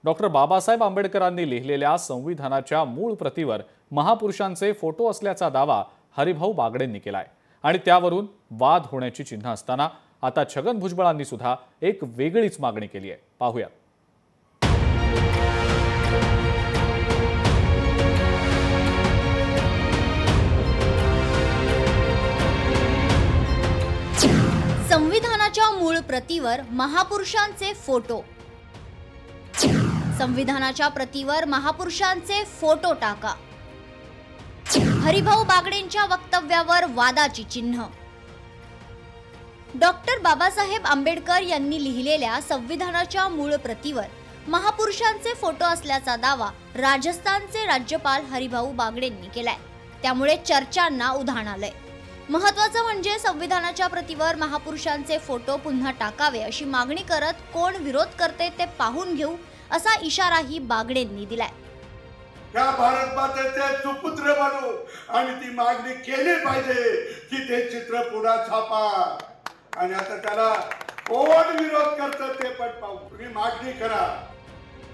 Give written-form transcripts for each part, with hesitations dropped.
Doctor Babasaheb आंबेडकरांनी लिहिलेल्या संविधानाच्या मूळ प्रतीवर महापुरुषांचे फोटो असल्याचा दावा हरिभाऊ बागडेंनी केलाय आणि त्यावरून वाद होण्याची चिन्ह असताना आता छगन भुजबळांनी सुद्धा एक वेगळीच मागणी केली आहे। पाहूया। संविधानाच्या मूळ प्रतीवर महापुरुषांचे फोटो। संविधानाच्या प्रतीवर महापुरुषांचे फोटो टाका। हरिभाऊ बागडेंच्या वक्तव्यावर वादाची चिन्ह। डॉक्टर बाबासाहेब आंबेडकर यांनी लिहिलेल्या संविधानाच्या मूळ प्रतीवर महापुरुषांचे फोटो असल्याचा दावा राजस्थानचे राज्यपाल हरिभाऊ बागडेंनी केलाय। त्यामुळे चर्चांना उधाण आलंय। महत्त्वाचं म्हणजे संविधानाच्या प्रतीवर महापुरुषांचे फोटो पुन्हा टाकावे अशी मागणी करत कोण विरोध करते ते पाहून घेऊ असा इशाराही बागडेंनी दिलाय। या भारत मातेचे सुपुत्र बनू आणि ती मागणी केली पाहिजे की ते चित्र पुन्हा छापा। आणि आता त्याला कोण विरोध करतं ते पण पाहू। तुम्ही मागणी करा।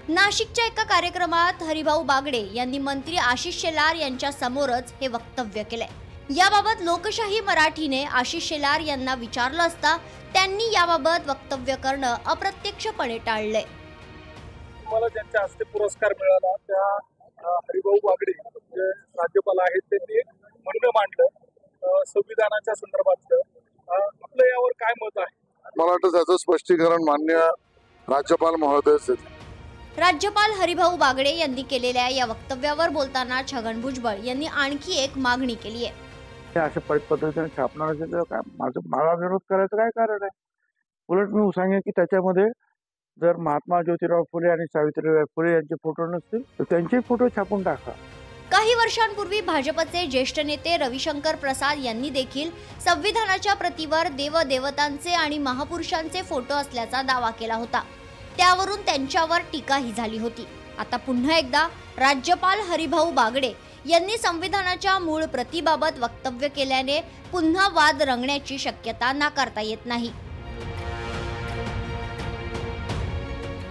नाशिकच्या एका कार्यक्रमात हरिभाऊ बागडे यांनी मंत्री आशिष शेलार यांच्या समोरच हे वक्तव्य केलंय। याबाबत लोकशाही मराठीने आशिष शेलार यांना विचारलं असता त्यांनी याबाबत वक्तव्य करणं अप्रत्यक्षपणे टाळलंय। तुम्हाला ज्यांच्या हस्ते पुरस्कार मिळाला त्या हरिभाऊ बागडे जे राज्यपाल आहेत त्यांनी म्हणणं मांडलं संविधानाच्या संदर्भातलं। आपलं यावर काय मत आहे? मला वाटतं त्याचं स्पष्टीकरण मान्य राज्यपाल महोदयच आहेत। राज्यपाल हरिभाऊ बागडे यांनी केलेल्या या वक्तव्यावर बोलताना छगन भुजबळ यांनी आणखी एक मागणी केली आहे। अशा पद्धतीने छापणार असेल तर काय मला विरोध करायचं काय कारण आहे? उलट मी सांगेन की त्याच्यामध्ये जर महात्मा ज्योतिराव फुले आणि सावित्रीबाई फुले यांचे फोटो नसतील तर त्यांचे फोटो छापून टाका। काही वर्षांपूर्वी भाजपचे ज्येष्ठ नेते रविशंकर प्रसाद यांनी देखील संविधानाच्या प्रतीवर देवदेवतांचे आणि महापुरुषांचे फोटो असल्याचा दावा केला होता। त्यावरून त्यांच्यावर टीकाही झाली होती। आता पुन्हा एकदा राज्यपाल हरिभाऊ बागडे यांनी संविधानाच्या मूळ प्रतीबाबत वक्तव्य केल्याने पुन्हा वाद रंगण्याची शक्यता नाकारता येत नाही।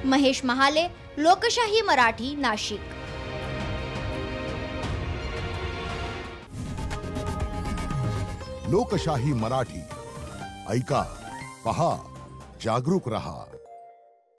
महेश महाले, लोकशाही मराठी, नाशिक। लोकशाही मराठी ऐका, पहा, जागरूक रहा।